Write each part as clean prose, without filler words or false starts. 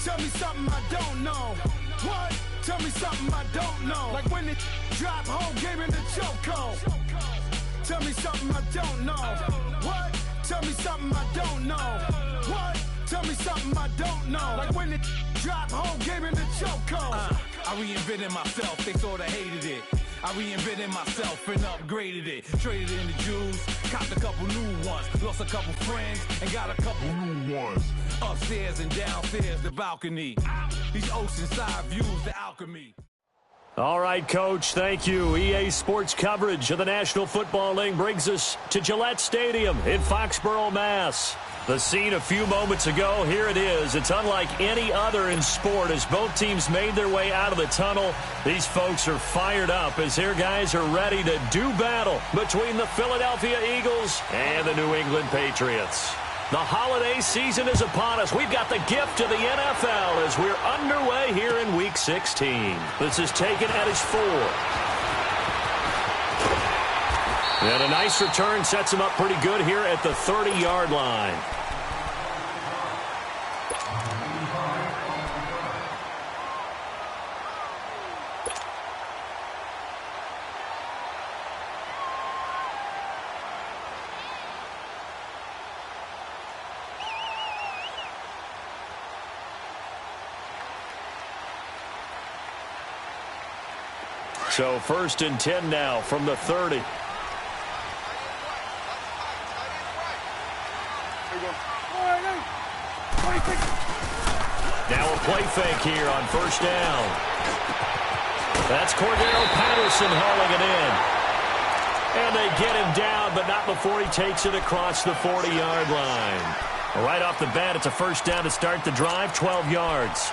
Tell me something I don't know. What? Tell me something I don't know. Like when it drop, whole game in the chokehold. Tell me something I don't know. What? Tell me something I don't know. What? Tell me something I don't know. Like when it drop, whole game in the chokehold. I reinvented myself, they sorta hated it. I reinvented myself and upgraded it. Traded in the Jews, copped a couple new ones. Lost a couple friends and got a couple new ones. Upstairs and downstairs, the balcony. These oceanside views, the alchemy. All right, Coach, thank you. EA Sports coverage of the National Football League brings us to Gillette Stadium in Foxborough, Mass. The scene a few moments ago, here it is. It's unlike any other in sport as both teams made their way out of the tunnel. These folks are fired up as their guys are ready to do battle between the Philadelphia Eagles and the New England Patriots. The holiday season is upon us. We've got the gift of the NFL as we're underway here in Week 16. This is taken at his 4. And a nice return sets him up pretty good here at the 30-yard line. So 1st and 10 now from the 30. Now a play fake here on 1st down. That's Cordero Patterson hauling it in. And they get him down, but not before he takes it across the 40-yard line. Right off the bat, it's a 1st down to start the drive, 12 yards.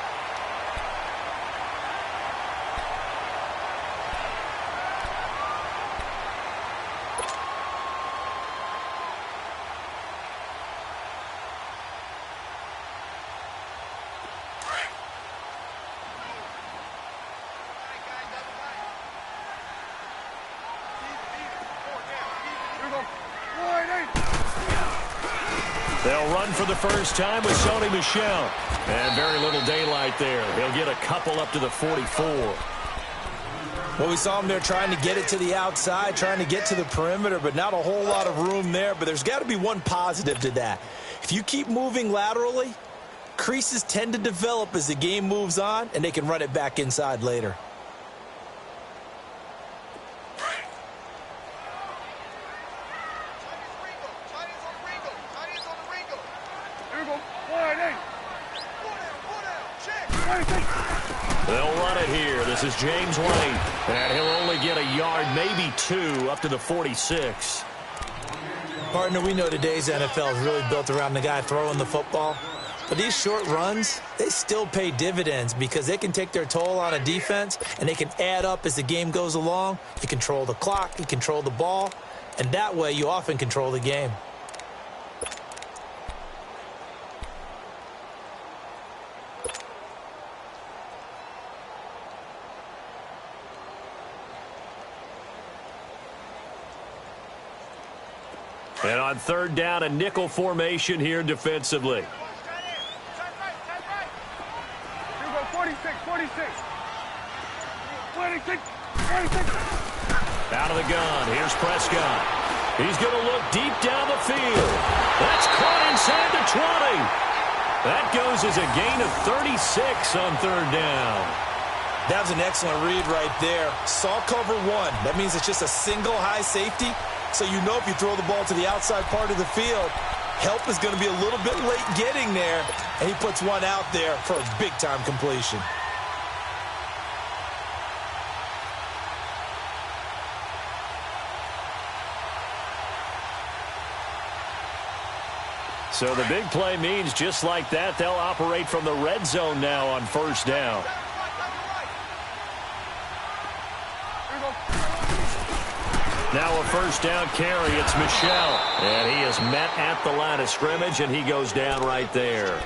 They'll run for the first time with Sony Michel. And very little daylight there. He'll get a couple up to the 44. Well, we saw him there trying to get it to the outside, trying to get to the perimeter, but not a whole lot of room there. But there's got to be one positive to that. If you keep moving laterally, creases tend to develop as the game moves on, and they can run it back inside later. They'll run it here. This is James White. And he'll only get a yard, maybe 2, up to the 46. Partner, we know today's NFL is really built around the guy throwing the football. But these short runs, they still pay dividends because they can take their toll on a defense, and they can add up as the game goes along. You control the clock, you control the ball, and that way you often control the game. And on 3rd down, a nickel formation here defensively. Out of the gun. Here's Prescott. He's going to look deep down the field. That's caught inside the 20. That goes as a gain of 36 on 3rd down. That was an excellent read right there. Saw cover 1. That means it's just a single high safety. So you know if you throw the ball to the outside part of the field, help is going to be a little bit late getting there. And he puts one out there for a big-time completion. So the big play means just like that, they'll operate from the red zone now on 1st down. Now a 1st down carry. It's Michel. And he is met at the line of scrimmage, and he goes down right there.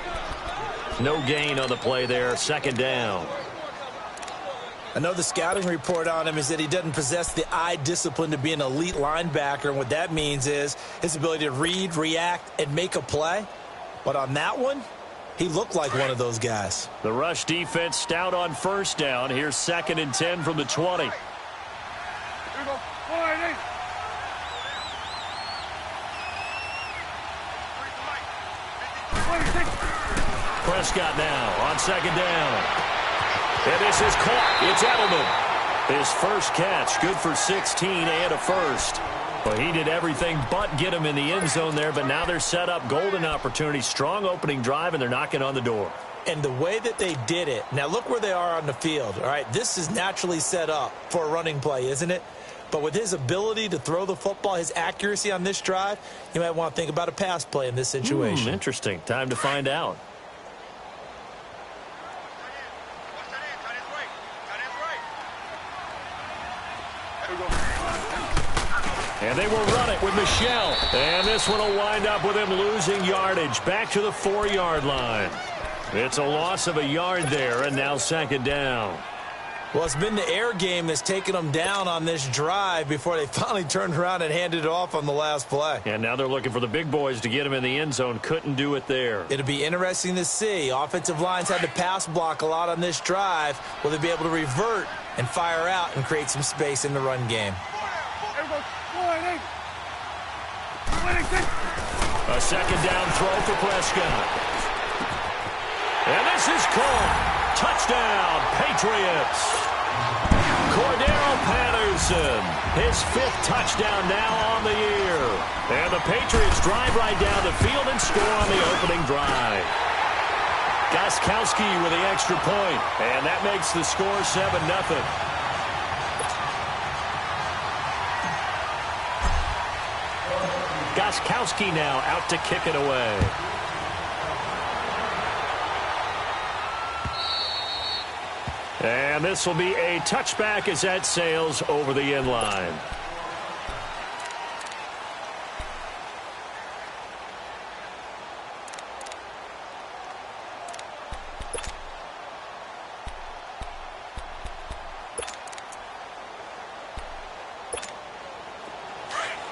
No gain on the play there. 2nd down. I know the scouting report on him is that he doesn't possess the eye discipline to be an elite linebacker. And what that means is his ability to read, react, and make a play. But on that one, He looked like one of those guys. The rush defense stout on first down. Here's 2nd and 10 from the 20. Here we go. 4-8. Prescott now on 2nd down. And this is caught. It's Edelman. His first catch, good for 16 and a first. Well, he did everything but get him in the end zone there, but now they're set up. Golden opportunity, strong opening drive, and they're knocking on the door. And the way that they did it, now look where they are on the field. All right, this is naturally set up for a running play, isn't it? But with his ability to throw the football, his accuracy on this drive, you might want to think about a pass play in this situation. Interesting. Time to find out. And they will run it with Michel. And this one will wind up with him losing yardage. Back to the 4-yard line. It's a loss of a yard there, and now 2nd down. Well, it's been the air game that's taken them down on this drive before they finally turned around and handed it off on the last play. And now they're looking for the big boys to get him in the end zone. Couldn't do it there. It'll be interesting to see. Offensive lines had to pass block a lot on this drive. Will they be able to revert and fire out and create some space in the run game? A 2nd down throw for Prescott. And this is caught. Touchdown, Patriots. Cordero Patterson, his 5th touchdown now on the year. And the Patriots drive right down the field and score on the opening drive. Gostkowski with the extra point, and that makes the score 7-0. Gostkowski now out to kick it away. And this will be a touchback as that sails over the end line.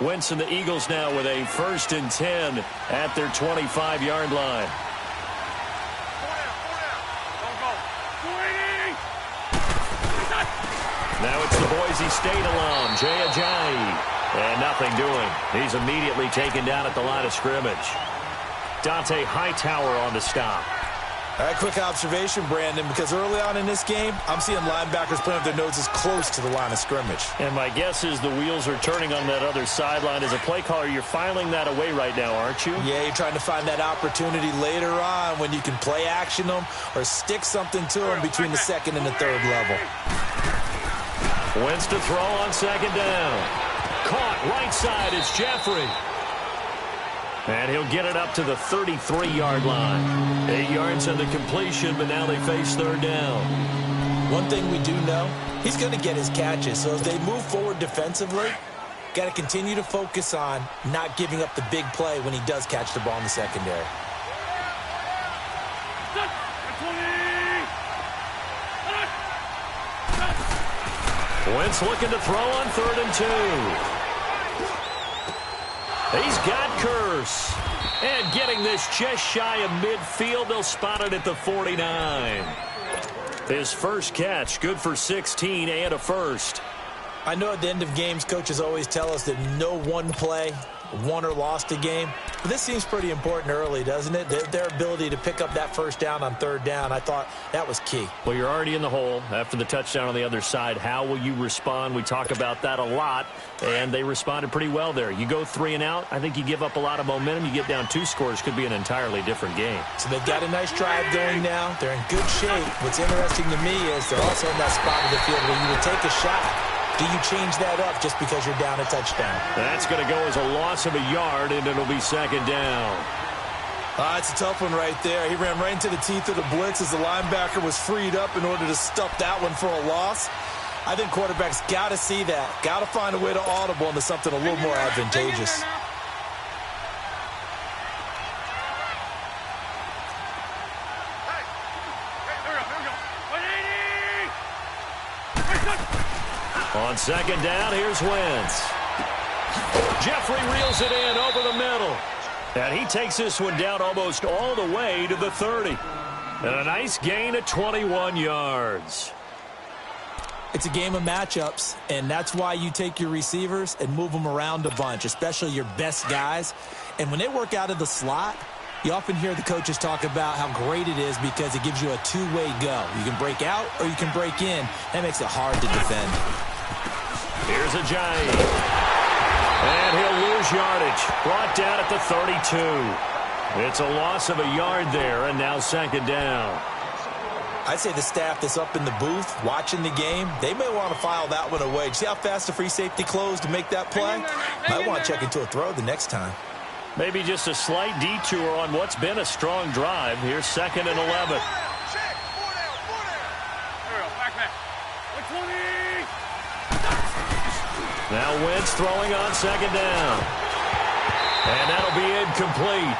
Wentz and the Eagles now with a 1st and 10 at their 25-yard line. Now it's the Boise State alum, Jay Ajayi. And nothing doing. He's immediately taken down at the line of scrimmage. Dante Hightower on the stop. All right, quick observation, Brandon, because early on in this game, I'm seeing linebackers putting up their noses close to the line of scrimmage. And my guess is the wheels are turning on that other sideline. As a play caller, you're filing that away right now, aren't you? Yeah, you're trying to find that opportunity later on when you can play action them or stick something to them between the 2nd and the 3rd level. Wentz to throw on 2nd down. Caught right side. It's Jeffrey. And he'll get it up to the 33-yard line. 8 yards on the completion, but now they face 3rd down. One thing we do know, he's going to get his catches. So as they move forward defensively, got to continue to focus on not giving up the big play when he does catch the ball in the secondary. Wentz looking to throw on 3rd and 2. He's got Curse. And getting this just shy of midfield, they'll spot it at the 49. His first catch, good for 16 and a first. I know at the end of games, coaches always tell us that no one play won or lost a game. But this seems pretty important early, doesn't it? Their ability to pick up that 1st down on 3rd down, I thought that was key. Well, you're already in the hole after the touchdown on the other side. How will you respond? We talk about that a lot, and they responded pretty well there. You go 3 and out, I think you give up a lot of momentum. You get down 2 scores, could be an entirely different game. So they've got a nice drive going now. They're in good shape. What's interesting to me is they're also in that spot of the field where you would take a shot. Do you change that up just because you're down a touchdown? That's going to go as a loss of a yard, and it'll be 2nd down. It's a tough one right there. He ran right into the teeth of the blitz as the linebacker was freed up in order to stuff that one for a loss. I think quarterbacks got to see that. Got to find a way to audible into something a little more advantageous. On 2nd down, here's Wentz. Jeffrey reels it in over the middle. And he takes this one down almost all the way to the 30. And a nice gain of 21 yards. It's a game of matchups, and that's why you take your receivers and move them around a bunch, especially your best guys. And when they work out of the slot, you often hear the coaches talk about how great it is because it gives you a two-way go. You can break out or you can break in. That makes it hard to defend. Here's Ajayi. And he'll lose yardage. Brought down at the 32. It's a loss of a yard there, and now second down. I'd say the staff that's up in the booth watching the game, they may want to file that one away. See how fast the free safety closed to make that play? Might want to check into a throw the next time. Maybe just a slight detour on what's been a strong drive. Here's 2nd and 11. Now Wentz throwing on second down. And that'll be incomplete.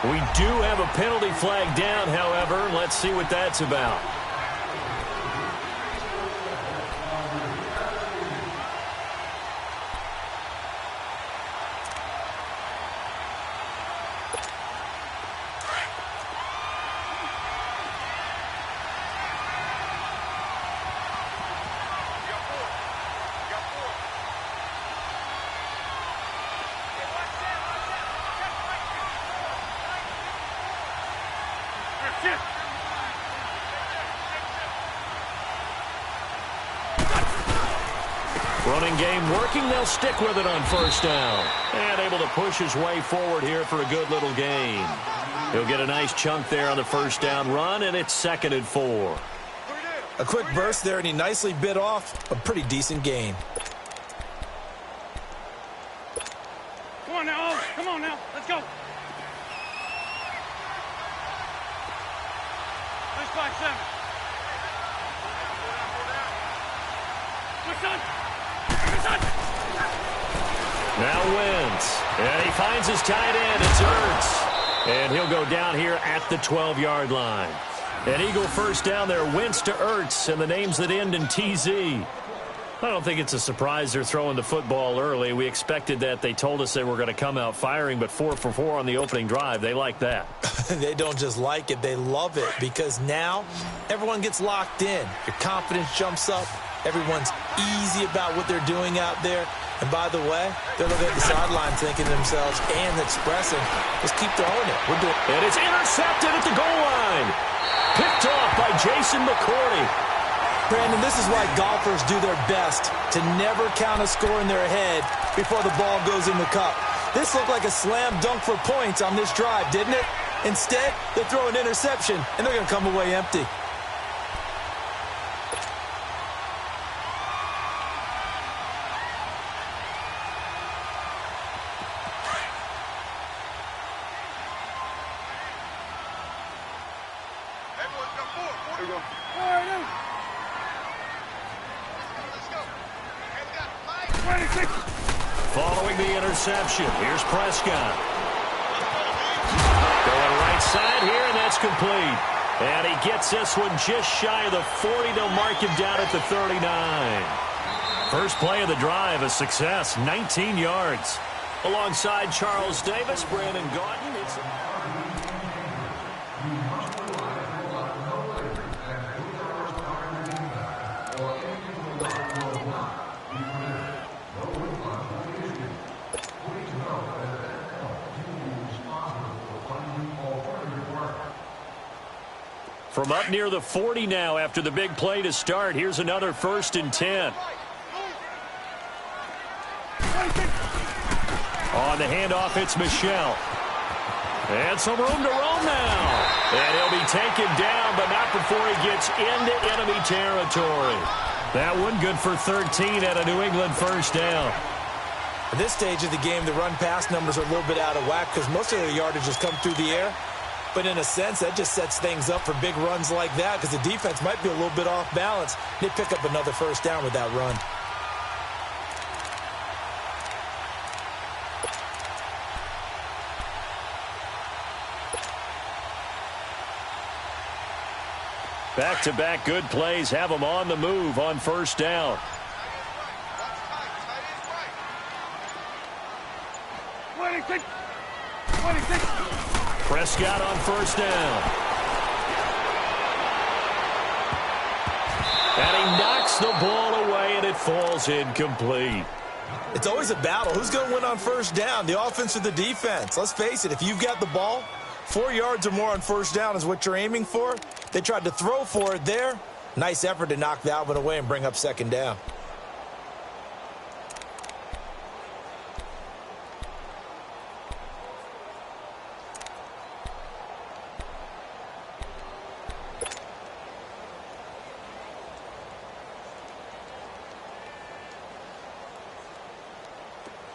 We do have a penalty flag down, however. Let's see what that's about. Running game working. They'll stick with it on first down. And able to push his way forward here for a good little gain. He'll get a nice chunk there on the first down run, and it's 2nd and 4. A quick burst there, and he nicely bit off a pretty decent gain. Come on now. Come on now. Let's go. Let's 5-7. What's on? Now Wentz. And he finds his tight end. It's Ertz. And he'll go down here at the 12-yard line. An Eagle first down there. Wentz to Ertz. And the names that end in TZ. I don't think it's a surprise they're throwing the football early. We expected that. They told us they were going to come out firing, but 4 for 4 on the opening drive. They like that. They don't just like it. They love it because now everyone gets locked in. Your confidence jumps up. Everyone's easy about what they're doing out there. And by the way, they're looking at the sideline thinking to themselves and expressing, let's keep throwing it. We're doing. And it's intercepted at the goal line. Picked off by Jason McCourty. Brandon, this is why golfers do their best to never count a score in their head before the ball goes in the cup. This looked like a slam dunk for points on this drive, didn't it? Instead, they throw an interception, and they're going to come away empty. Following the interception, here's Prescott. Going right side here, and that's complete. And he gets this one just shy of the 40. They'll mark him down at the 39. First play of the drive, a success, 19 yards. Alongside Charles Davis, Brandon Gaudin. From up near the 40 now after the big play to start. Here's another 1st and 10. On the handoff, it's Michel. And some room to roam now. And he'll be taken down, but not before he gets into enemy territory. That one good for 13 at a New England first down. At this stage of the game, the run-pass numbers are a little bit out of whack because most of their yardage has come through the air. But in a sense, that just sets things up for big runs like that because the defense might be a little bit off balance. They pick up another first down with that run. Back-to-back good plays have them on the move on first down. Prescott on first down. And he knocks the ball away, and it falls incomplete. It's always a battle. Who's going to win on first down, the offense or the defense? Let's face it, if you've got the ball, 4 yards or more on first down is what you're aiming for. They tried to throw for it there. Nice effort to knock Dalvin away and bring up second down.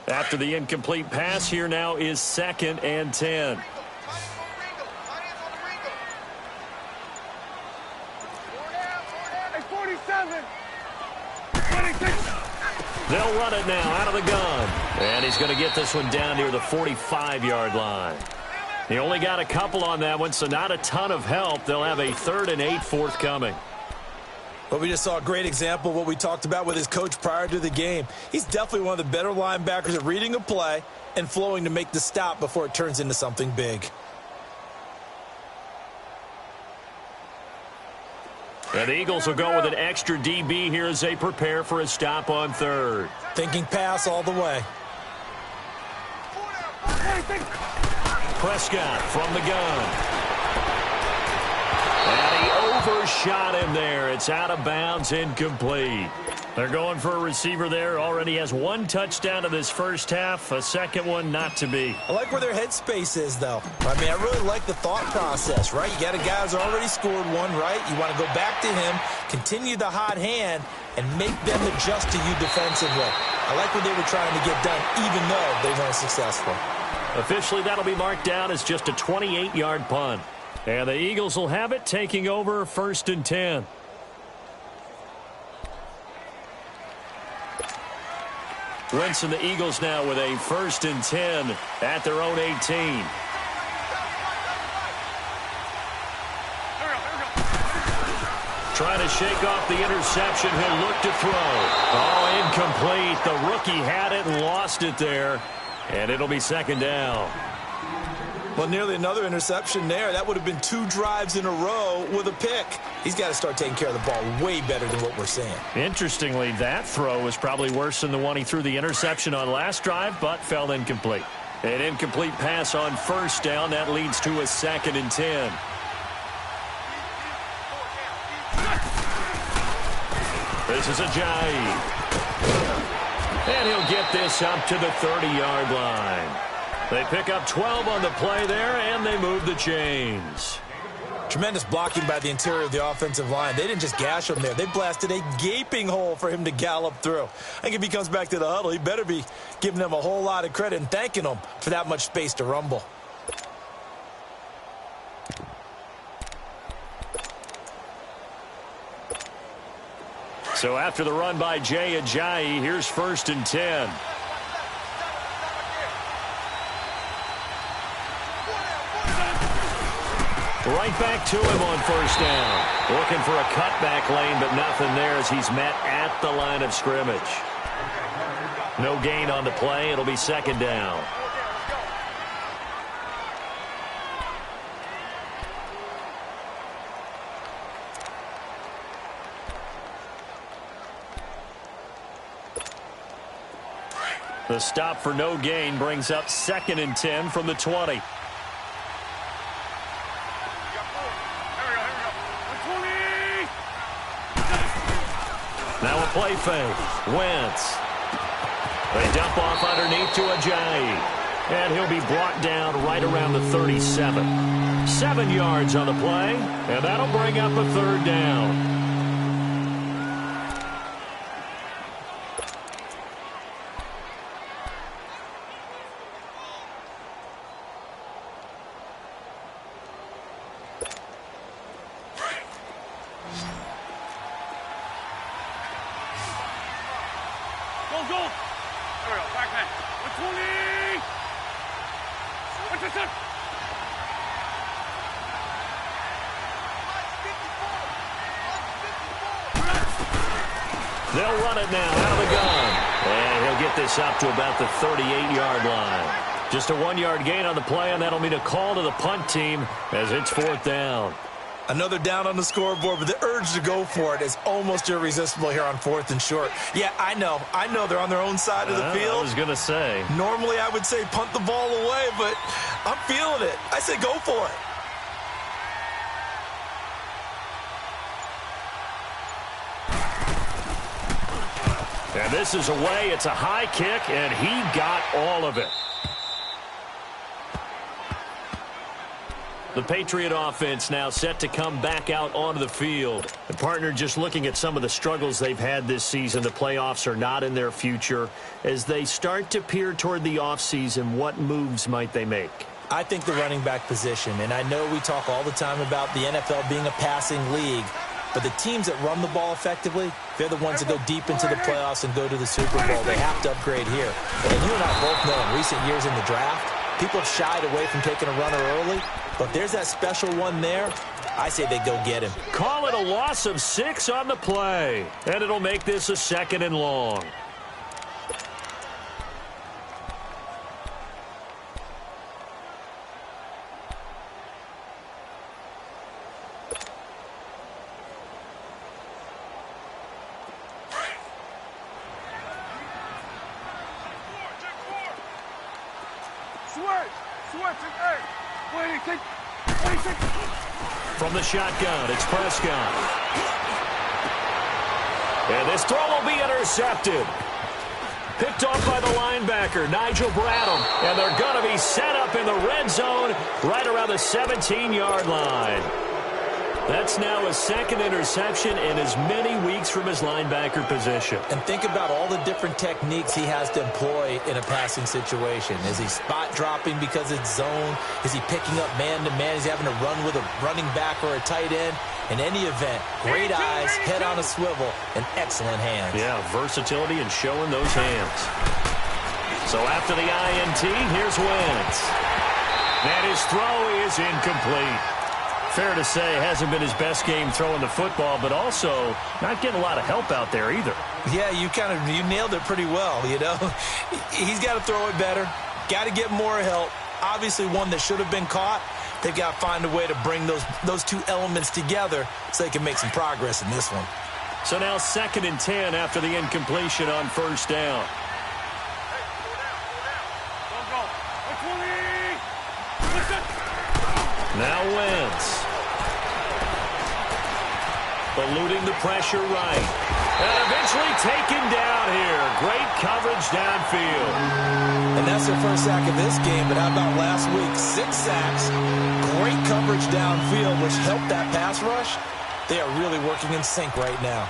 After the incomplete pass, here now is 2nd and 10. They'll run it now out of the gun. And he's going to get this one down near the 45-yard line. He only got a couple on that one, so not a ton of help. They'll have a 3rd and 8 forthcoming. But we just saw a great example of what we talked about with his coach prior to the game. He's definitely one of the better linebackers at reading a play and flowing to make the stop before it turns into something big. And the Eagles will go with an extra DB here as they prepare for a stop on 3rd. Thinking pass all the way. Prescott from the gun. And he overshot him there. It's out of bounds, incomplete. They're going for a receiver there. Already has 1 touchdown in this first half. A second one not to be. I like where their headspace is, though. I mean, I really like the thought process, right? You got a guy who's already scored one, right? You want to go back to him, continue the hot hand, and make them adjust to you defensively. I like what they were trying to get done, even though they weren't successful. Officially, that'll be marked down as just a 28-yard punt. And the Eagles will have it, taking over 1st and 10. Wentz and the Eagles now with a 1st and 10 at their own 18. Trying to shake off the interception. He'll look to throw. Oh, incomplete. The rookie had it and lost it there. And it'll be 2nd down. Well, nearly another interception there. That would have been 2 drives in a row with a pick. He's got to start taking care of the ball way better than what we're seeing. Interestingly, that throw was probably worse than the one he threw the interception on last drive, but fell incomplete. An incomplete pass on first down. That leads to a 2nd and 10. This is Ajayi. And he'll get this up to the 30-yard line. They pick up 12 on the play there, and they move the chains. Tremendous blocking by the interior of the offensive line. They didn't just gash him there. They blasted a gaping hole for him to gallop through. I think if he comes back to the huddle, he better be giving them a whole lot of credit and thanking them for that much space to rumble. So after the run by Jay Ajayi, here's 1st and 10. Right back to him on first down. Looking for a cutback lane, but nothing there as he's met at the line of scrimmage. No gain on the play. It'll be 2nd down. The stop for no gain brings up 2nd and 10 from the 20. Now a play fake. Wentz. They dump off underneath to Ajayi. And he'll be brought down right around the 37. 7 yards on the play. And that'll bring up a 3rd down. They'll run it now out of the gun. And he'll get this up to about the 38-yard line. Just a 1-yard gain on the play, and that'll mean a call to the punt team as it's 4th down. Another down on the scoreboard, but the urge to go for it is almost irresistible here on 4th and short. Yeah, I know they're on their own side of the field. I was going to say. Normally I would say punt the ball away, but I'm feeling it. I say go for it. And this is away. It's a high kick, and he got all of it. The Patriot offense now set to come back out onto the field. And partner, just looking at some of the struggles they've had this season, the playoffs are not in their future. As they start to peer toward the offseason, what moves might they make? I think the running back position, and I know we talk all the time about the NFL being a passing league, but the teams that run the ball effectively, they're the ones that go deep into the playoffs and go to the Super Bowl. They have to upgrade here. And you and I both know in recent years in the draft, people have shied away from taking a runner early. But there's that special one there. I say they go get him. Call it a loss of 6 on the play. And it'll make this a 2nd and long. From the shotgun, it's Prescott. And this throw will be intercepted. Picked off by the linebacker, Nigel Bradham. And they're going to be set up in the red zone right around the 17-yard line. That's now his 2nd interception in as many weeks from his linebacker position. And think about all the different techniques he has to employ in a passing situation. Is he spot dropping because it's zone? Is he picking up man-to-man? Is he having to run with a running back or a tight end? In any event, great eyes, head on a swivel, and excellent hands. Yeah, versatility and showing those hands. So after the INT, here's Wentz. And his throw is incomplete. Fair to say, hasn't been his best game throwing the football, but also not getting a lot of help out there either. Yeah, you nailed it pretty well, you know. He's got to throw it better, got to get more help. Obviously one that should have been caught. They've got to find a way to bring those two elements together so they can make some progress in this one. So now 2nd and 10 after the incompletion on 1st down. Now Wentz. Eluding the pressure right. And eventually taken down here. Great coverage downfield. And that's their first sack of this game, but how about last week? 6 sacks. Great coverage downfield, which helped that pass rush. They are really working in sync right now.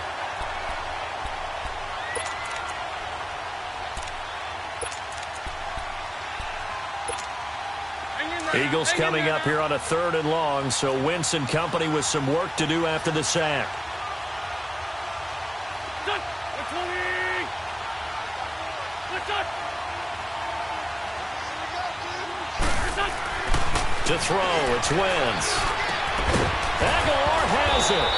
Eagles coming up here on a 3rd and long, so Wentz and company with some work to do after the sack. To throw, it's Wentz. Aguilar has it.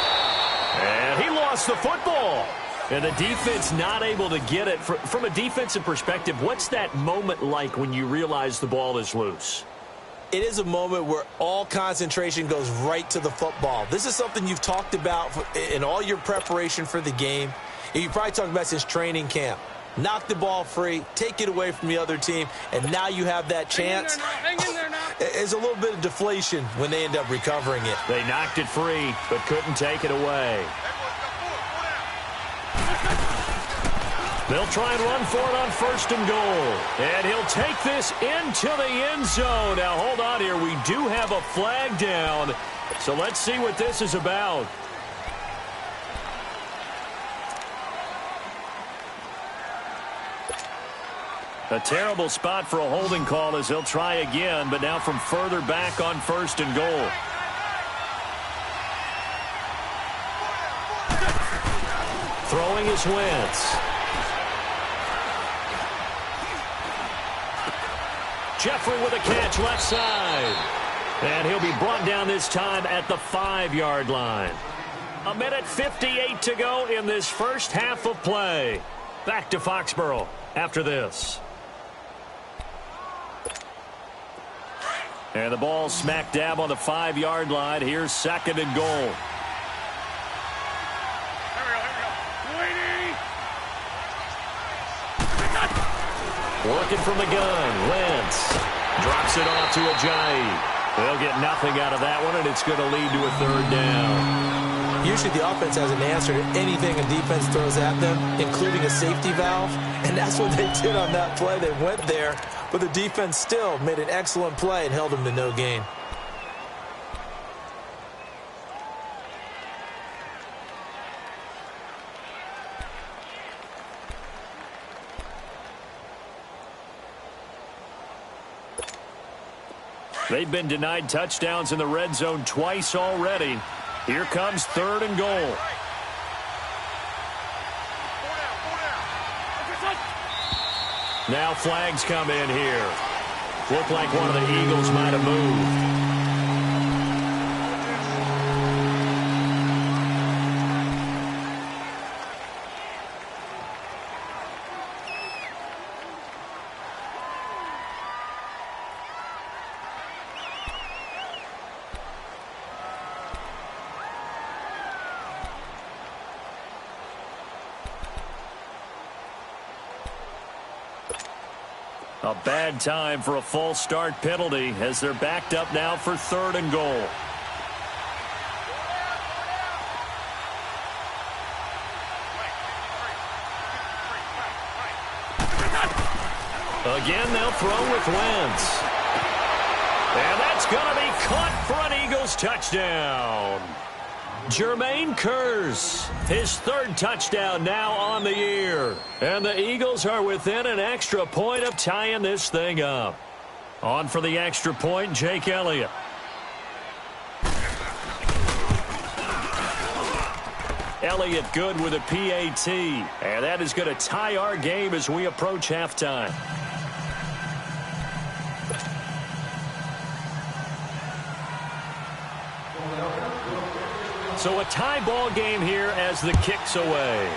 And he lost the football. And the defense not able to get it. From a defensive perspective, what's that moment like when you realize the ball is loose? It is a moment where all concentration goes right to the football. This is something you've talked about in all your preparation for the game. You probably talked about since training camp. Knock the ball free, take it away from the other team, and now you have that chance. Hang in there now. There's a little bit of deflation when they end up recovering it. They knocked it free, but couldn't take it away. They'll try and run for it on 1st and goal. And he'll take this into the end zone. Now, hold on here. We do have a flag down. So let's see what this is about. A terrible spot for a holding call as he'll try again, but now from further back on 1st and goal. Throwing is Wentz. Jeffrey with a catch left side. And he'll be brought down this time at the 5-yard line. 1:58 to go in this first half of play. Back to Foxborough after this. And the ball smack dab on the 5-yard line. Here's 2nd and goal. Here we go. Working from the gun. Wentz drops it off to Ajayi. They'll get nothing out of that one, and it's going to lead to a 3rd down. Usually the offense has an answer to anything a defense throws at them, including a safety valve, and that's what they did on that play. They went there, but the defense still made an excellent play and held them to no gain. They've been denied touchdowns in the red zone twice already. Here comes 3rd and goal. Now flags come in here. Looked like one of the Eagles might have moved. A bad time for a false start penalty as they're backed up now for 3rd and goal. Again, they'll throw with Wentz. And that's going to be caught for an Eagles touchdown. Jermaine Kearse, his 3rd touchdown now on the year. And the Eagles are within an extra point of tying this thing up. On for the extra point, Jake Elliott. Elliott good with a PAT. And that is going to tie our game as we approach halftime. So a tie ball game here as the kick's away.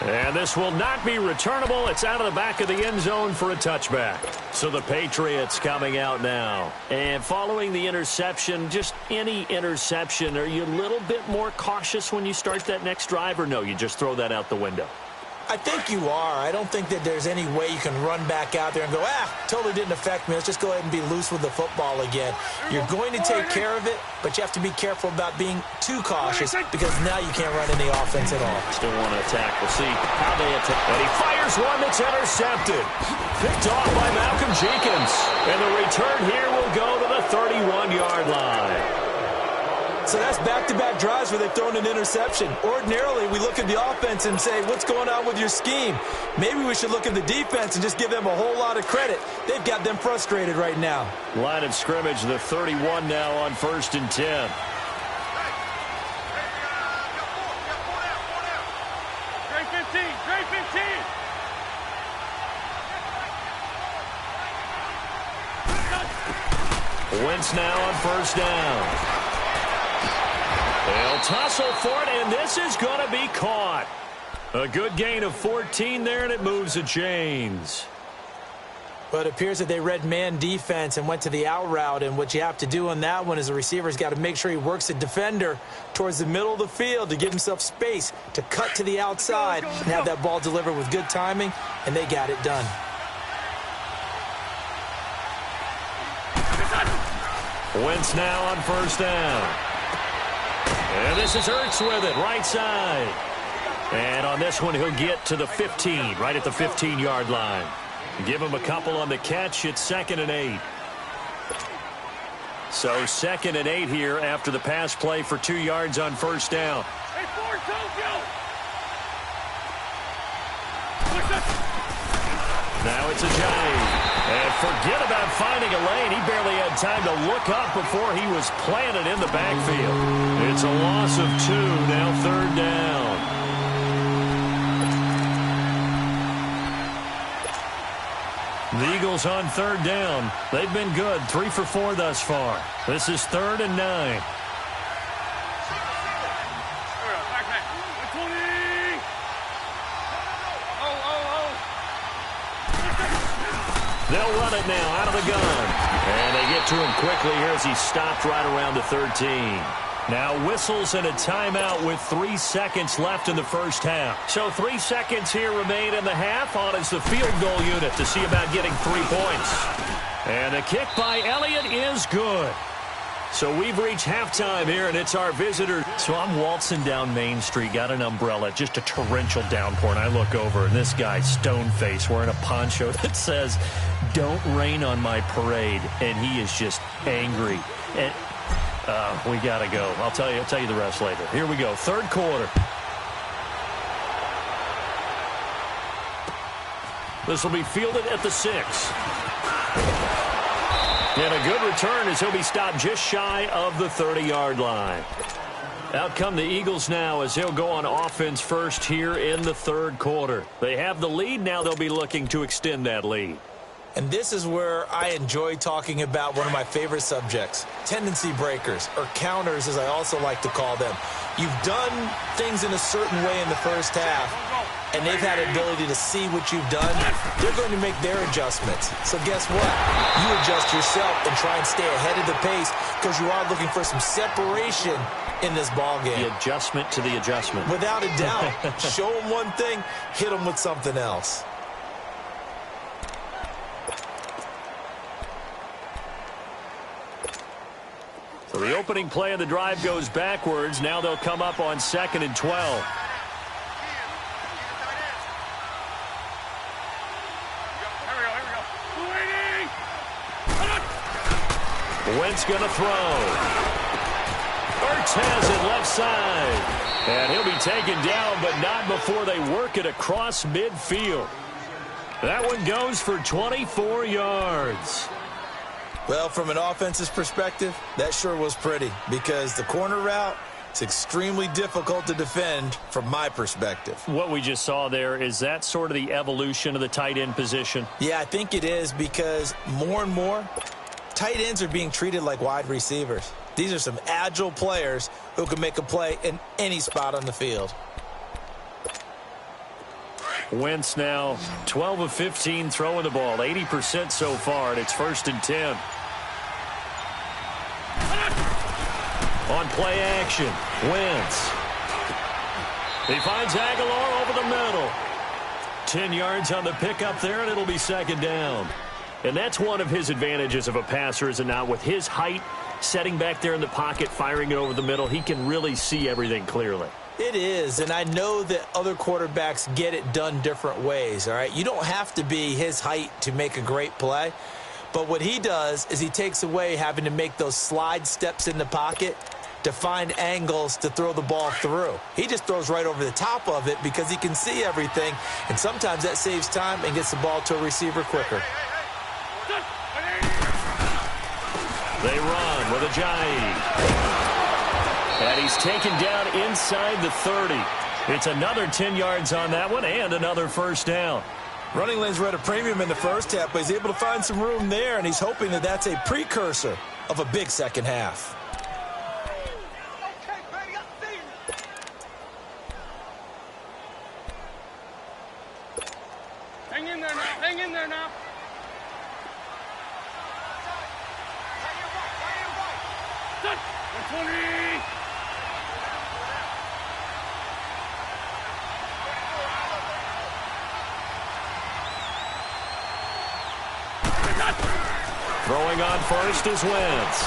And this will not be returnable. It's out of the back of the end zone for a touchback. So the Patriots coming out now. And following the interception, just any interception, are you a little bit more cautious when you start that next drive, or no, you just throw that out the window? I think you are. I don't think that there's any way you can run back out there and go, totally didn't affect me. Let's just go ahead and be loose with the football again. You're going to take care of it, but you have to be careful about being too cautious because now you can't run any offense at all. Still want to attack. We'll see how they attack. And he fires one that's intercepted. Picked off by Malcolm Jenkins. And the return here will go to the 31-yard line. So that's back-to-back drives where they've thrown an interception. Ordinarily, we look at the offense and say, what's going on with your scheme? Maybe we should look at the defense and just give them a whole lot of credit. They've got them frustrated right now. Line of scrimmage, the 31 now on 1st and 10. Trey 15, Trey 15. Wentz now on 1st down. They'll tussle for it, and this is going to be caught. A good gain of 14 there, and it moves the chains. But it appears that they read man defense and went to the out route, and what you have to do on that one is the receiver's got to make sure he works the defender towards the middle of the field to give himself space to cut to the outside and have that ball delivered with good timing, and they got it done. Wentz now on 1st down. And this is Ertz with it, right side. And on this one, he'll get to the 15, right at the 15-yard line. Give him a couple on the catch. It's 2nd and 8. So 2nd and 8 here after the pass play for 2 yards on 1st down. Hey, Ford, Tokyo. Now it's Ajayi. And forget about finding a lane. He barely had time to look up before he was planted in the backfield. It's a loss of 2, now 3rd down. The Eagles on 3rd down. They've been good, 3 for 4 thus far. This is 3rd and 9. They'll run it now out of the gun. And they get to him quickly here as he's stopped right around the 13. Now whistles and a timeout with 3 seconds left in the first half. So 3 seconds here remain in the half on as the field goal unit to see about getting 3 points. And the kick by Elliott is good. So we've reached halftime here, and it's our visitor. So I'm waltzing down Main Street, got an umbrella, just a torrential downpour, and I look over, and this guy, stone-faced, wearing a poncho that says, "Don't rain on my parade," and he is just angry. And we got to go. I'll tell you the rest later. Here we go, third quarter. This will be fielded at the 6. And a good return as he'll be stopped just shy of the 30-yard line. Out come the Eagles now as they'll go on offense first here in the third quarter. They have the lead. Now they'll be looking to extend that lead. And this is where I enjoy talking about one of my favorite subjects, tendency breakers, or counters as I also like to call them. You've done things in a certain way in the first half, and they've had the ability to see what you've done. They're going to make their adjustments. So guess what? You adjust yourself and try and stay ahead of the pace because you are looking for some separation in this ball game. The adjustment to the adjustment. Without a doubt. Show them one thing, hit them with something else. So the opening play of the drive goes backwards. Now they'll come up on 2nd and 12. Wentz going to throw. Ertz has it left side. And he'll be taken down, but not before they work it across midfield. That one goes for 24 yards. Well, from an offense's perspective, that sure was pretty because the corner route is extremely difficult to defend from my perspective. What we just saw there, is that sort of the evolution of the tight end position? Yeah, I think it is because more and more, tight ends are being treated like wide receivers. These are some agile players who can make a play in any spot on the field. Wentz now 12 of 15 throwing the ball, 80% so far, and it's 1st and 10. On play action, Wentz. He finds Aguilar over the middle. 10 yards on the pickup there, and it'll be 2nd down. And that's one of his advantages of a passer, is it not? With his height, setting back there in the pocket, firing it over the middle, he can really see everything clearly. It is, and I know that other quarterbacks get it done different ways, all right? You don't have to be his height to make a great play, but what he does is he takes away having to make those slide steps in the pocket to find angles to throw the ball through. He just throws right over the top of it because he can see everything, and sometimes that saves time and gets the ball to a receiver quicker. They run with Ajayi. And he's taken down inside the 30. It's another 10 yards on that one and another 1st down. Running lanes were at a premium in the first half, but he's able to find some room there, and he's hoping that that's a precursor of a big second half. Hang in there now. Hang in there now. Set. 120. Throwing on first is Wentz.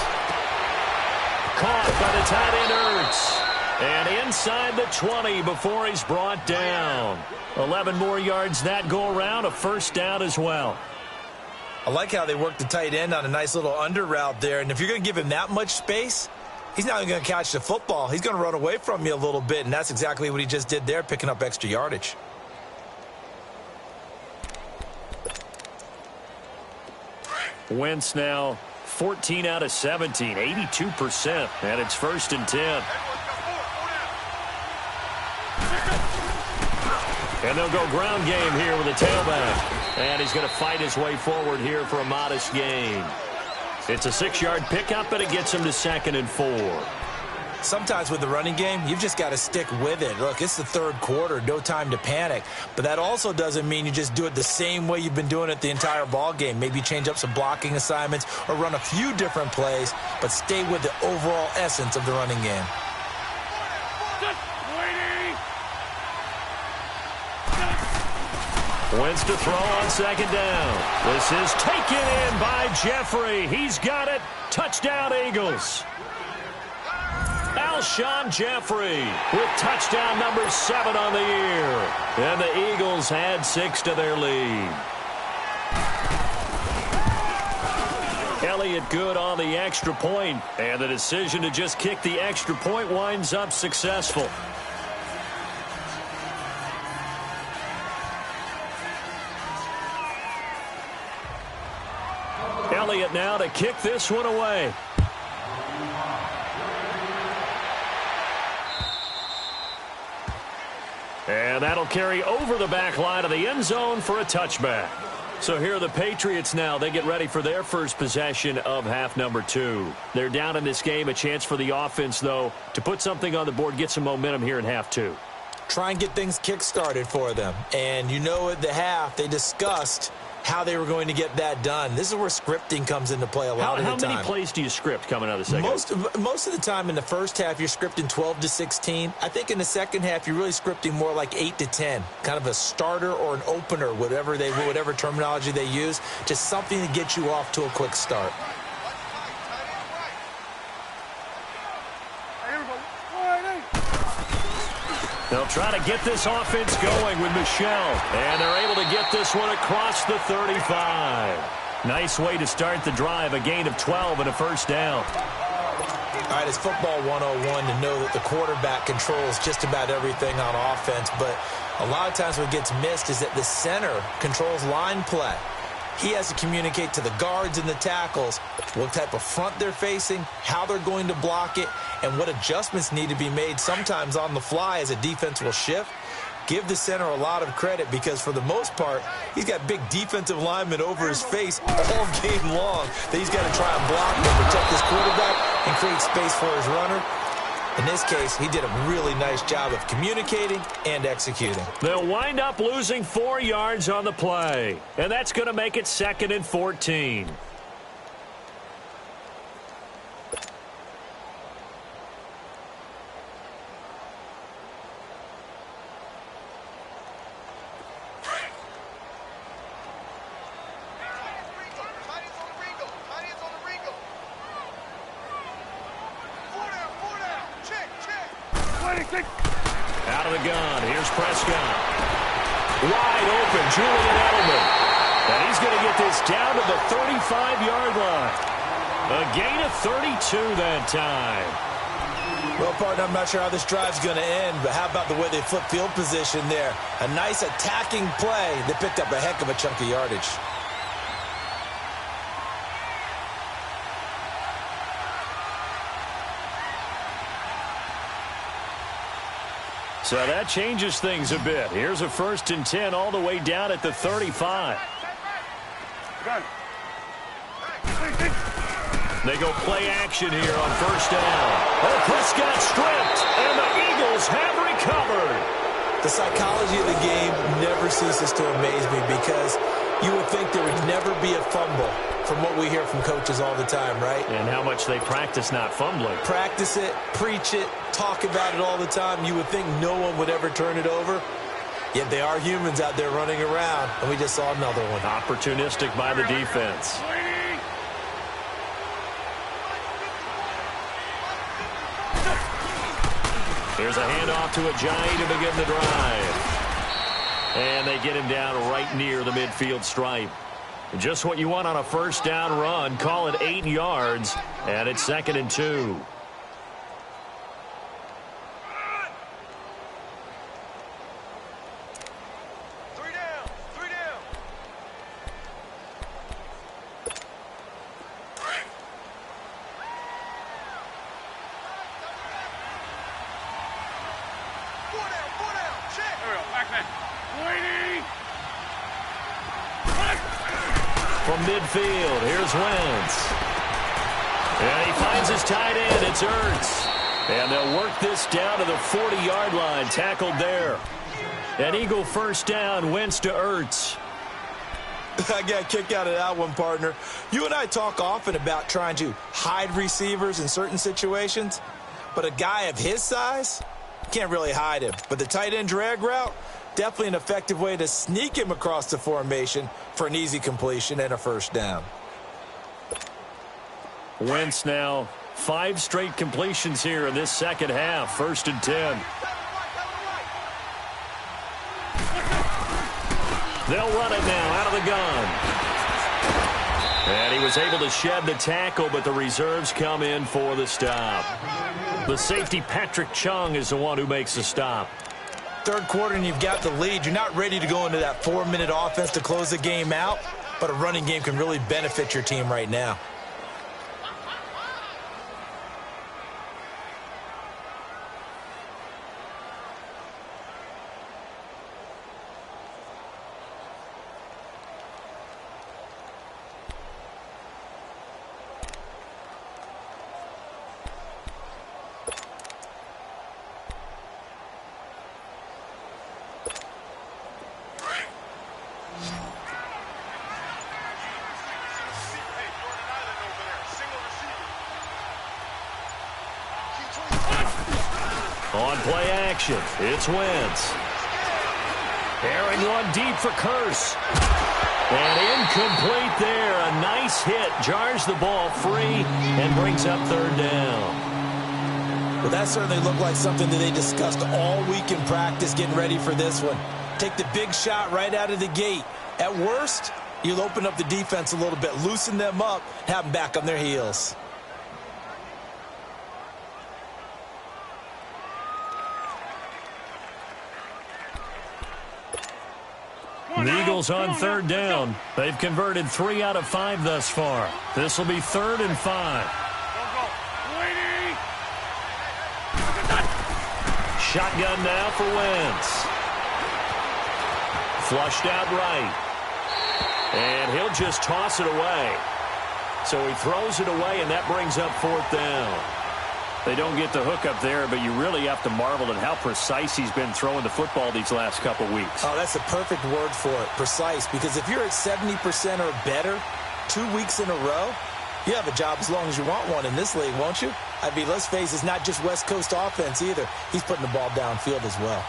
Caught by the tight end Ertz. And inside the 20 before he's brought down. 11 more yards that go around, a 1st down as well. I like how they work the tight end on a nice little under route there. And if you're going to give him that much space, he's not even going to catch the football. He's going to run away from you a little bit, and that's exactly what he just did there, picking up extra yardage. Wentz now 14 out of 17, 82%, and it's 1st and 10. And they'll go ground game here with a tailback. And he's going to fight his way forward here for a modest gain. It's a 6-yard pickup, but it gets him to 2nd and 4. Sometimes with the running game, you've just got to stick with it. Look, it's the third quarter, no time to panic. But that also doesn't mean you just do it the same way you've been doing it the entire ball game. Maybe change up some blocking assignments or run a few different plays, but stay with the overall essence of the running game. Wins to throw on second down. This is taken in by Jeffrey. He's got it. Touchdown, Eagles. Alshon Jeffrey with touchdown number 7 on the year. And the Eagles add 6 to their lead. Elliott good on the extra point, and the decision to just kick the extra point winds up successful. Elliott now to kick this one away. And that'll carry over the back line of the end zone for a touchback. So here are the Patriots now. They get ready for their first possession of half number 2. They're down in this game. A chance for the offense, though, to put something on the board, get some momentum here in half 2. Try and get things kick-started for them. And you know at the half, they discussed how they were going to get that done. This is where scripting comes into play a lot of the time. How many plays do you script coming out of the second? Most of the time in the first half, you're scripting 12 to 16. I think in the second half, you're really scripting more like 8 to 10. Kind of a starter or an opener, whatever terminology they use. Just something to get you off to a quick start. They'll try to get this offense going with Michel. And they're able to get this one across the 35. Nice way to start the drive. A gain of 12 and a first down. All right, it's football 101 to know that the quarterback controls just about everything on offense. But a lot of times what gets missed is that the center controls line play. He has to communicate to the guards and the tackles what type of front they're facing, how they're going to block it, and what adjustments need to be made sometimes on the fly as a defense will shift. Give the center a lot of credit because for the most part, he's got big defensive linemen over his face all game long that he's got to try and block and protect his quarterback and create space for his runner. In this case, he did a really nice job of communicating and executing. They'll wind up losing 4 yards on the play, and that's going to make it 2nd and 14. Out of the gun. Here's Prescott. Wide open, Julian Edelman. And he's going to get this down to the 35-yard line. A gain of 32 that time. Well, partner, I'm not sure how this drive's going to end, but how about the way they flip field position there? A nice attacking play that picked up a heck of a chunk of yardage. So that changes things a bit. Here's a 1st and 10 all the way down at the 35. They go play action here on 1st down. Oh, Prescott stripped, and the Eagles have recovered. The psychology of the game never ceases to amaze me because you would think there would never be a fumble from what we hear from coaches all the time, right? And how much they practice not fumbling. Practice it, preach it, talk about it all the time. You would think no one would ever turn it over. Yet they are humans out there running around, and we just saw another one. Opportunistic by the defense. Here's a handoff to Ajayi to begin the drive. And they get him down right near the midfield stripe. Just what you want on a 1st down run. Call it 8 yards, and it's 2nd and 2. From midfield, here's Wentz. And he finds his tight end. It's Ertz. And they'll work this down to the 40-yard line. Tackled there. An Eagle first down. Wentz to Ertz. I got a kick out of that one, partner. You and I talk often about trying to hide receivers in certain situations, but a guy of his size, can't really hide him. But the tight end drag route, definitely an effective way to sneak him across the formation for an easy completion and a first down. Wentz now 5 straight completions here in this second half. 1st and 10. They'll run it now out of the gun. And he was able to shed the tackle, but the reserves come in for the stop. The safety, Patrick Chung, is the one who makes the stop. Third quarter and you've got the lead. You're not ready to go into that 4-minute offense to close the game out, but a running game can really benefit your team right now. On play action, it's Wentz. Airing one deep for Kearse. And incomplete there. A nice hit. Jars the ball free and brings up 3rd down. Well, that certainly looked like something that they discussed all week in practice getting ready for this one. Take the big shot right out of the gate. At worst, you'll open up the defense a little bit, loosen them up, have them back on their heels. The Eagles on 3rd down. They've converted 3 out of 5 thus far. This will be 3rd and 5. Shotgun now for Wentz. Flushed out right. And he'll just toss it away. So he throws it away, and that brings up 4th down. They don't get the hook up there, but you really have to marvel at how precise he's been throwing the football these last couple weeks. Oh, that's the perfect word for it, precise, because if you're at 70% or better 2 weeks in a row, you have a job as long as you want one in this league, won't you? I mean, let's face it, it's not just West Coast offense either. He's putting the ball downfield as well.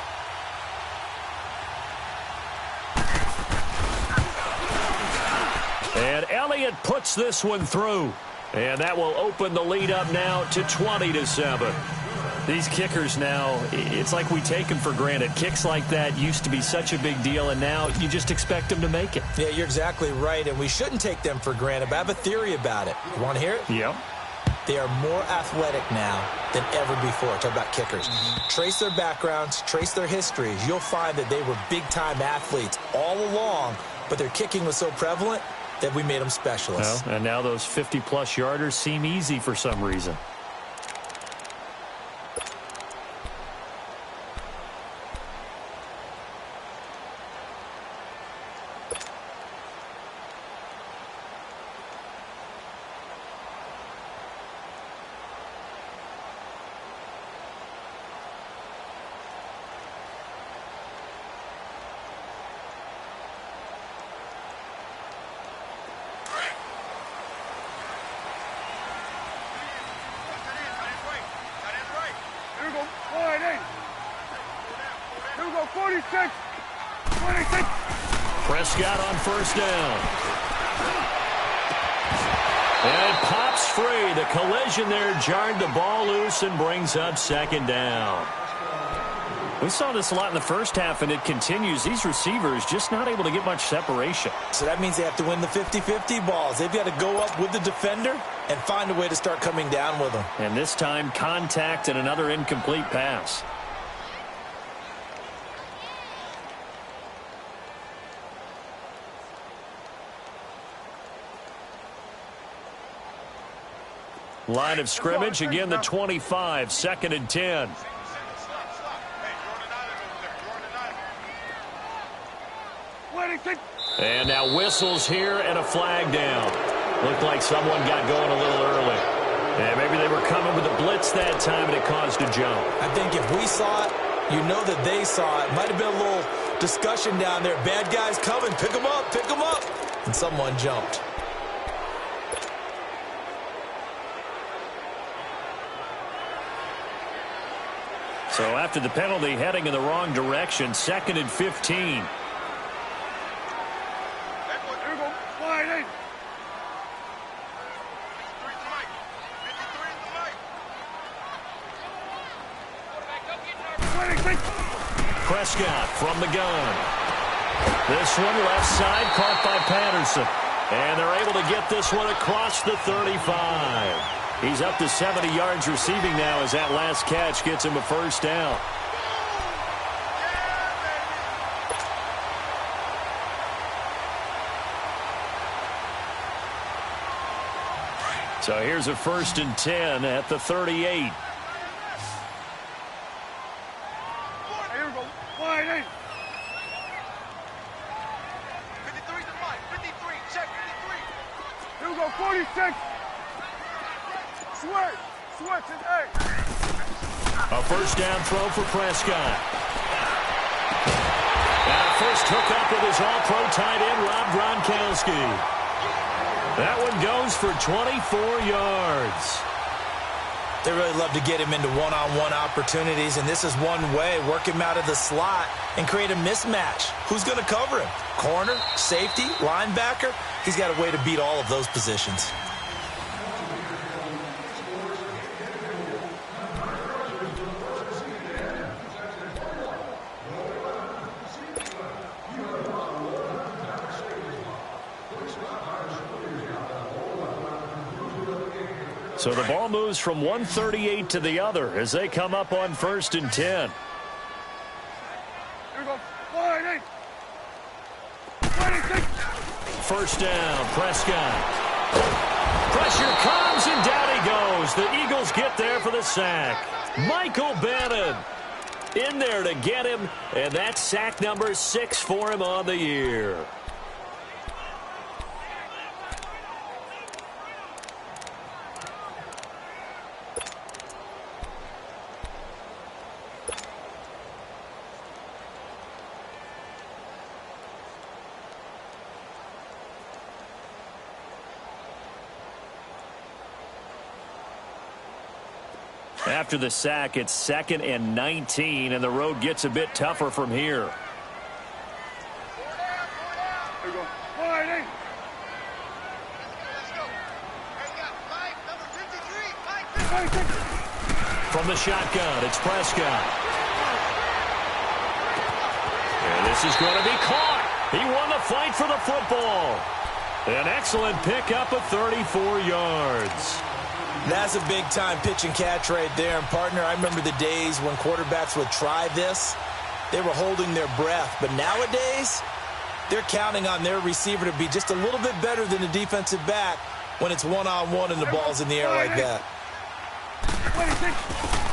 And Elliott puts this one through. And that will open the lead up now to 20-7. These kickers now, it's like we take them for granted. Kicks like that used to be such a big deal, and now you just expect them to make it. Yeah, you're exactly right, and we shouldn't take them for granted, but I have a theory about it. You want to hear it? Yep. They are more athletic now than ever before. Talk about kickers. Trace their backgrounds, trace their histories. You'll find that they were big-time athletes all along, but their kicking was so prevalent that we made them specialists. Well, and now those 50-plus yarders seem easy for some reason. Prescott on 1st down. And it pops free. The collision there jarred the ball loose and brings up 2nd down. We saw this a lot in the first half, and it continues. These receivers just not able to get much separation. So that means they have to win the 50-50 balls. They've got to go up with the defender and find a way to start coming down with them. And this time, contact and another incomplete pass. Line of scrimmage, again the 25, 2nd and 10. And now whistles here and a flag down. Looked like someone got going a little early. And maybe they were coming with a blitz blitz that time, and it caused a jump. I think if we saw it, you know that they saw it. Might have been a little discussion down there. Bad guys coming. Pick them up. Pick them up. And someone jumped. So after the penalty, heading in the wrong direction, 2nd and 15. Prescott from the gun. This one left side caught by Patterson. And they're able to get this one across the 35. He's up to 70 yards receiving now as that last catch gets him a first down. So here's a 1st and 10 at the 38. A first down throw for Prescott. And a first hookup with his all-pro tight end, Rob Gronkowski. That one goes for 24 yards. They really love to get him into one-on-one opportunities, and this is one way. Work him out of the slot and create a mismatch. Who's going to cover him? Corner, safety, linebacker? He's got a way to beat all of those positions. So the ball moves from 138 to the other as they come up on 1st and 10. First down, Prescott. Pressure comes, and down he goes. The Eagles get there for the sack. Michael Bannon in there to get him, and that's sack number 6 for him on the year. After the sack, it's 2nd and 19, and the road gets a bit tougher from here. From the shotgun, it's Prescott. And this is going to be caught. He won the fight for the football. An excellent pickup of 34 yards. That's a big-time pitch and catch right there. And, partner, I remember the days when quarterbacks would try this. They were holding their breath. But nowadays, they're counting on their receiver to be just a little bit better than the defensive back when it's one-on-one and the ball's in the air like that.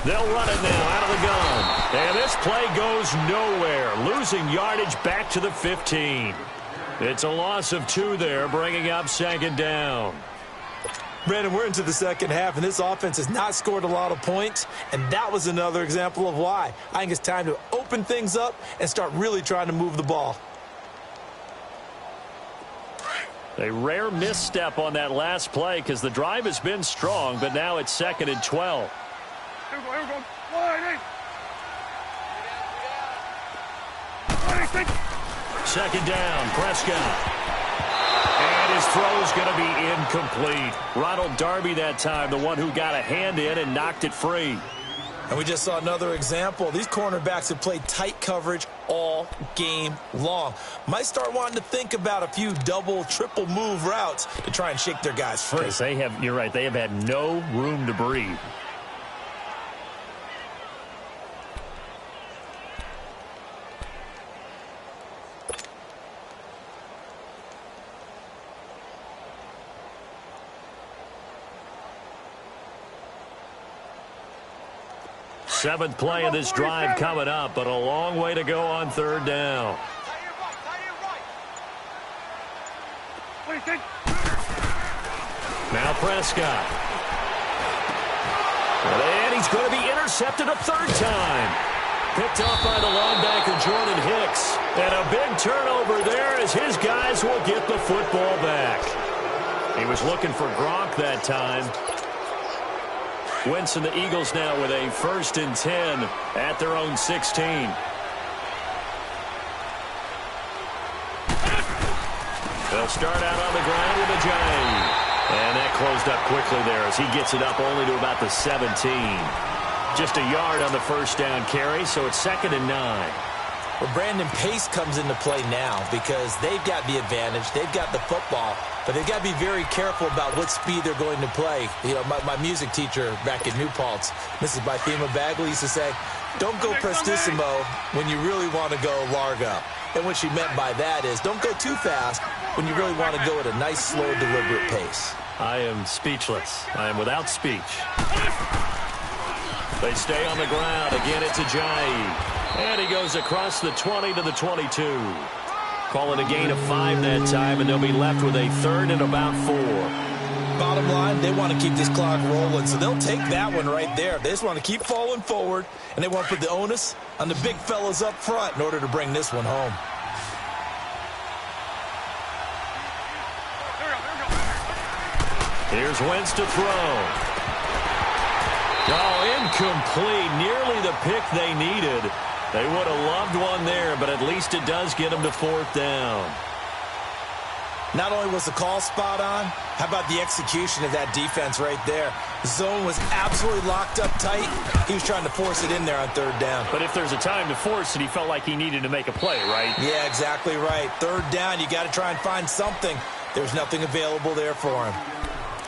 They'll run it now out of the gun. And this play goes nowhere. Losing yardage back to the 15. It's a loss of 2 there, bringing up 2nd down. Brandon, we're into the second half, and this offense has not scored a lot of points, and that was another example of why. I think it's time to open things up and start really trying to move the ball. A rare misstep on that last play because the drive has been strong, but now it's 2nd and 12. Here we go. 2nd down, Prescott. And his throw is going to be incomplete. Ronald Darby that time, the one who got a hand in and knocked it free. And we just saw another example. These cornerbacks have played tight coverage all game long. Might start wanting to think about a few double, triple move routes to try and shake their guys free. Because you're right, they have had no room to breathe. Seventh play of this drive coming up, but a long way to go on 3rd down. Now Prescott. It's going to be intercepted a third time. Picked off by the linebacker, Jordan Hicks. And a big turnover there as his guys will get the football back. He was looking for Gronk that time. Wentz and the Eagles now with a 1st and 10 at their own 16. They'll start out on the ground with Ajayi. And that closed up quickly there as he gets it up only to about the 17. Just a yard on the first down carry, so it's 2nd and 9. Well, Brandon, pace comes into play now because they've got the advantage. They've got the football, but they've got to be very careful about what speed they're going to play. You know, my music teacher back at New Paltz, Mrs. Bythema Bagley, used to say, don't go prestissimo when you really want to go largo. And what she meant by that is don't go too fast when you really want to go at a nice, slow, deliberate pace. I am speechless. I am without speech. They stay on the ground. Again, it's Ajayi. And he goes across the 20 to the 22. Calling a gain of 5 that time, and they'll be left with a 3rd and about 4. Bottom line, they want to keep this clock rolling, so they'll take that one right there. They just want to keep falling forward, and they want to put the onus on the big fellas up front in order to bring this one home. Here's Wentz to throw. Oh, incomplete. Nearly the pick they needed. They would have loved one there, but at least it does get them to 4th down. Not only was the call spot on, how about the execution of that defense right there? The zone was absolutely locked up tight. He was trying to force it in there on 3rd down. But if there's a time to force it, he felt like he needed to make a play, right? Yeah, exactly right. 3rd down, you got to try and find something. There's nothing available there for him.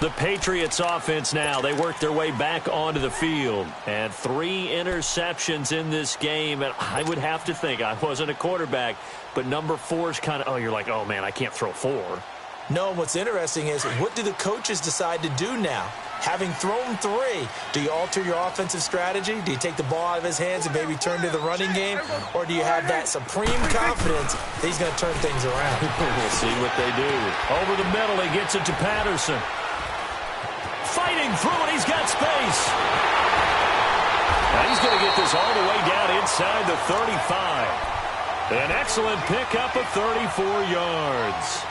The Patriots offense now, they work their way back onto the field. And 3 interceptions in this game. And I would have to think, I wasn't a quarterback, but number 4 is kind of, oh, you're like, oh, man, I can't throw 4. No, what's interesting is what do the coaches decide to do now? Having thrown 3, do you alter your offensive strategy? Do you take the ball out of his hands and maybe turn to the running game? Or do you have that supreme confidence that he's going to turn things around? We'll see what they do. Over the middle, he gets it to Patterson. Fighting through it, he's got space. Now he's going to get this all the way down inside the 35. An excellent pickup of 34 yards.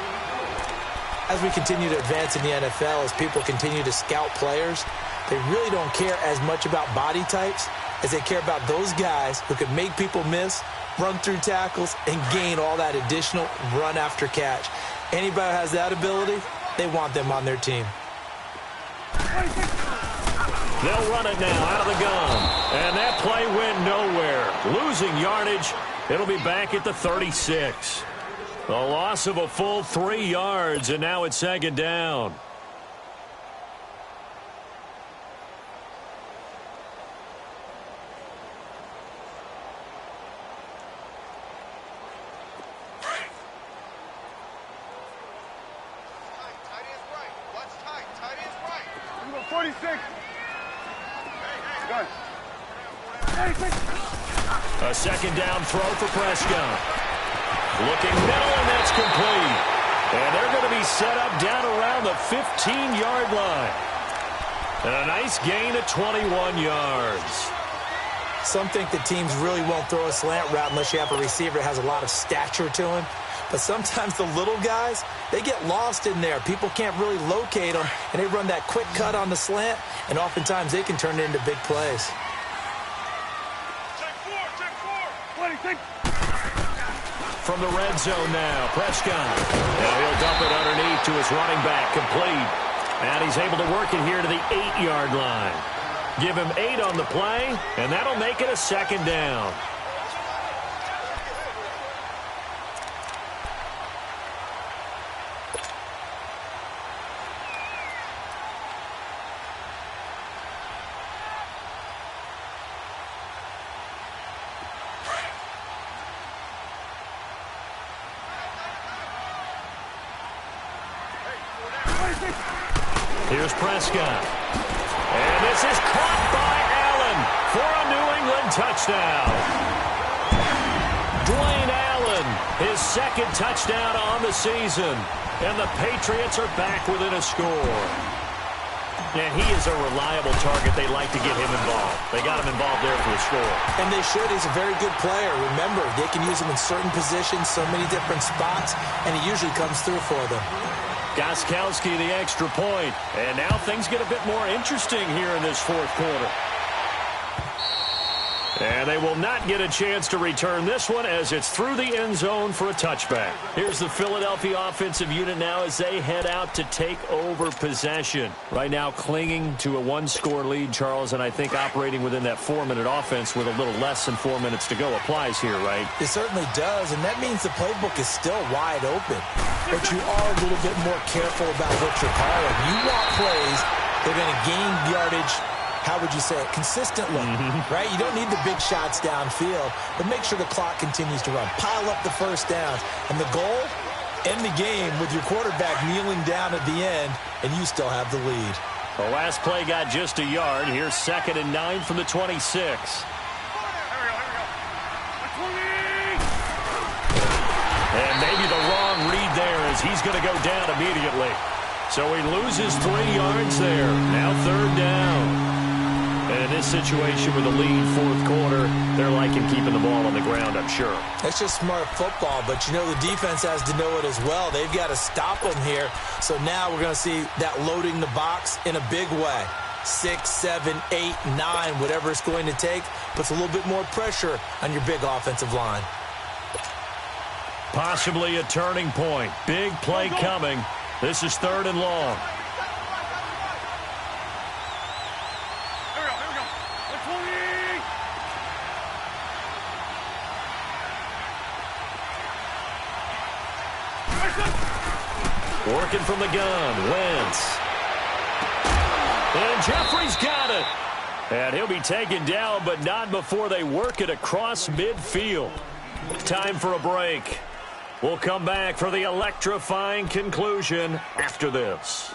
As we continue to advance in the NFL, as people continue to scout players, they really don't care as much about body types as they care about those guys who can make people miss, run through tackles, and gain all that additional run after catch. Anybody who has that ability, they want them on their team. They'll run it now out of the gun. And that play went nowhere. Losing yardage. It'll be back at the 36. A loss of a full 3 yards, and now it's 2nd down. A 2nd down throw for Prescott. Looking middle, and that's complete. And they're going to be set up down around the 15-yard line. And a nice gain of 21 yards. Some think the teams really won't throw a slant route unless you have a receiver that has a lot of stature to him. But sometimes the little guys, they get lost in there. People can't really locate them, and they run that quick cut on the slant, and oftentimes they can turn it into big plays. From the red zone now, Prescott. Now he'll dump it underneath to his running back, complete. And he's able to work it here to the 8-yard line. Give him 8 on the play, and that'll make it a 2nd down. Here's Prescott. And this is caught by Allen for a New England touchdown. Dwayne Allen, his 2nd touchdown on the season. And the Patriots are back within a score. And he is a reliable target. They like to get him involved. They got him involved there for the score. And they should. He's a very good player. Remember, they can use him in certain positions, so many different spots, and he usually comes through for them. Gostkowski the extra point. And now things get a bit more interesting here in this fourth quarter. And they will not get a chance to return this one as it's through the end zone for a touchback. Here's the Philadelphia offensive unit now as they head out to take over possession. Right now clinging to a one-score lead, Charles, and I think operating within that 4-minute offense with a little less than 4 minutes to go applies here, right? It certainly does, and that means the playbook is still wide open. But you are a little bit more careful about what you're calling. You want plays that are going to gain yardage, how would you say it, consistently, right? You don't need the big shots downfield, but make sure the clock continues to run. Pile up the first downs. And the goal, end the game with your quarterback kneeling down at the end, and you still have the lead. The last play got just a yard. Here's 2nd and 9 from the 26. And maybe the wrong read there as he's going to go down immediately. So he loses 3 yards there. Now 3rd down. And in this situation with the lead fourth quarter, they're liking keeping the ball on the ground, I'm sure. That's just smart football, but you know the defense has to know it as well. They've got to stop them here. So now we're going to see that loading the box in a big way. 6, 7, 8, 9, whatever it's going to take, puts a little bit more pressure on your big offensive line. Possibly a turning point. Big play coming. This is 3rd and long. Working from the gun, Wentz. And Jeffrey's got it. And he'll be taken down, but not before they work it across midfield. Time for a break. We'll come back for the electrifying conclusion after this.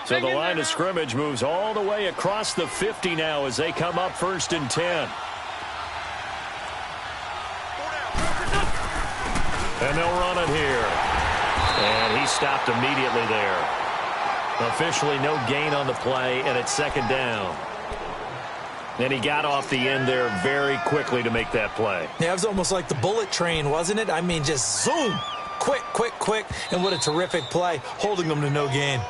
So the line of scrimmage moves all the way across the 50 now as they come up 1st and 10. And they'll run it here. And he stopped immediately there. Officially no gain on the play, and it's 2nd down. And he got off the end there very quickly to make that play. Yeah, it was almost like the bullet train, wasn't it? I mean, just zoom. Quick, quick, quick. And what a terrific play, holding them to no gain.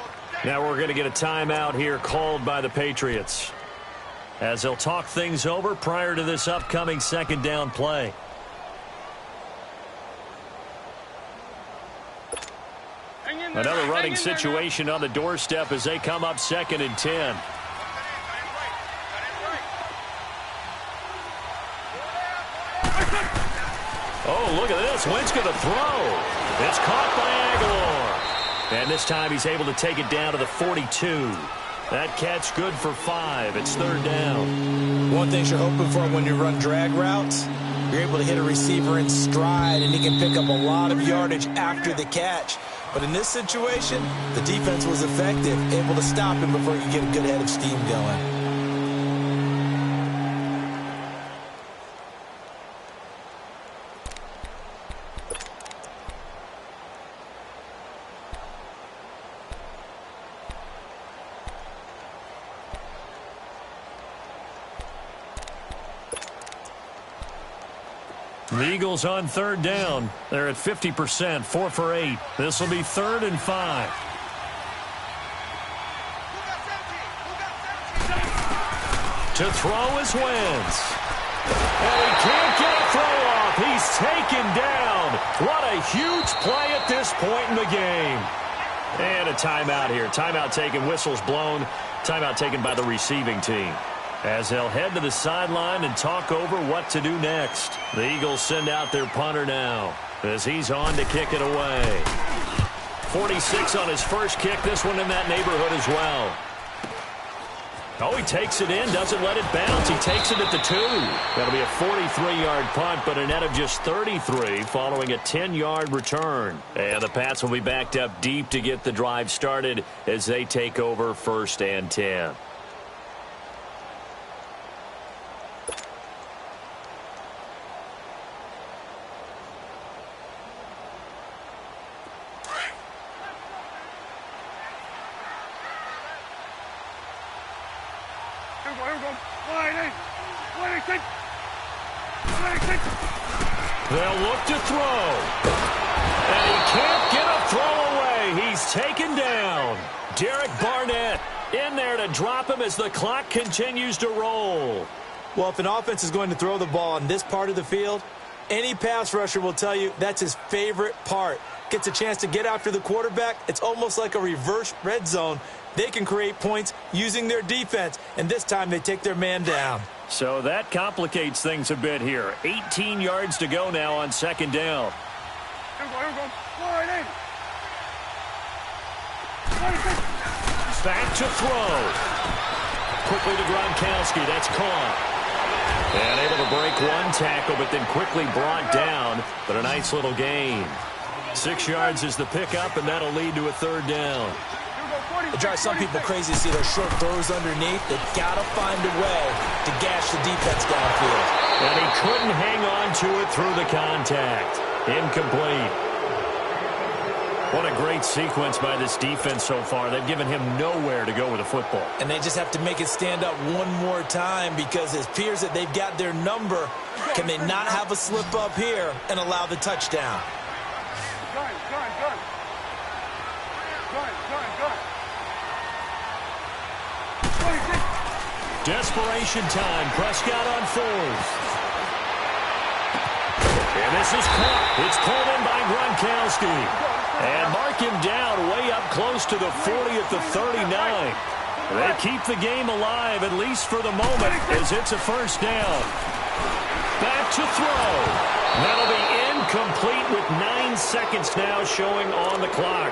Now we're going to get a timeout here called by the Patriots, as they'll talk things over prior to this upcoming 2nd down play. Another running situation on the doorstep as they come up 2nd and 10. Oh, look at this. Wentz going to throw. It's caught by Aguilar. And this time he's able to take it down to the 42. That catch good for 5. It's 3rd down. One thing you're hoping for when you run drag routes, you're able to hit a receiver in stride, and he can pick up a lot of yardage after the catch. But in this situation, the defense was effective, able to stop him before he could get a good head of steam going. The Eagles on 3rd down. They're at 50%, 4 for 8. This will be 3rd and 5. To throw is Wentz. And he can't get a throw off. He's taken down. What a huge play at this point in the game. And a timeout here. Timeout taken, whistles blown. Timeout taken by the receiving team, as they'll head to the sideline and talk over what to do next. The Eagles send out their punter now as he's on to kick it away. 46 on his first kick. This one in that neighborhood as well. Oh, he takes it in, doesn't let it bounce. He takes it at the 2. That'll be a 43-yard punt, but a net of just 33 following a 10-yard return. And the Pats will be backed up deep to get the drive started as they take over 1st and 10. Here we go. Line in. They'll look to throw. And he can't get a throw away. He's taken down. Derek Barnett in there to drop him as the clock continues to roll. Well, if an offense is going to throw the ball in this part of the field, any pass rusher will tell you that's his favorite part. Gets a chance to get after the quarterback. It's almost like a reverse red zone. They can create points using their defense, and this time they take their man down. So that complicates things a bit here. 18 yards to go now on second down. Here we go. Go right in. Back to throw. Quickly to Gronkowski. That's caught. And able to break one tackle, but then quickly brought down. But a nice little gain. 6 yards is the pickup, and that'll lead to a third down. It drives some people crazy to see those short throws underneath. They've got to find a way to gash the defense downfield. And he couldn't hang on to it through the contact. Incomplete. What a great sequence by this defense so far. They've given him nowhere to go with the football. And they just have to make it stand up one more time because it appears that they've got their number. Can they not have a slip up here and allow the touchdown? Gun. Desperation time. Prescott on fourth. And this is caught. It's pulled in by Gronkowski. And mark him down way up close to the 40 at the 39. They keep the game alive, at least for the moment, as it's a first down. Back to throw. That'll be incomplete with 9 seconds now showing on the clock.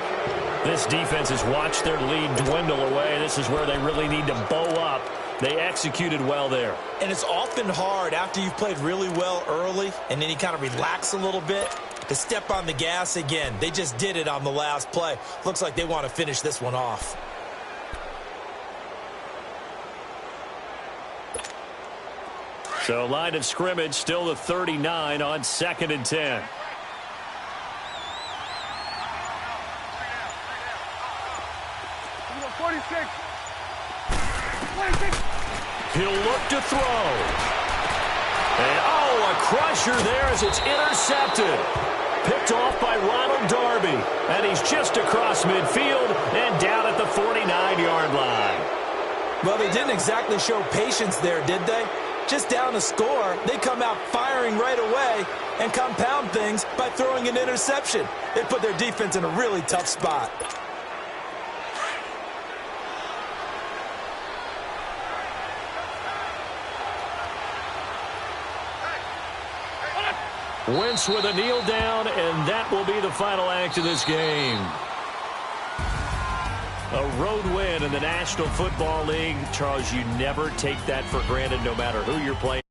This defense has watched their lead dwindle away. This is where they really need to bow up. They executed well there. And it's often hard after you've played really well early and then you kind of relax a little bit to step on the gas again. They just did it on the last play. Looks like they want to finish this one off. So line of scrimmage still the 39 on 2nd and 10. Number 46. He'll look to throw. And, a crusher there as it's intercepted. Picked off by Ronald Darby. And he's just across midfield and down at the 49-yard line. Well, they didn't exactly show patience there, did they? Just down a score, they come out firing right away and compound things by throwing an interception. They put their defense in a really tough spot. Wentz with a kneel down, and that will be the final act of this game. A road win in the National Football League. Charles, you never take that for granted no matter who you're playing.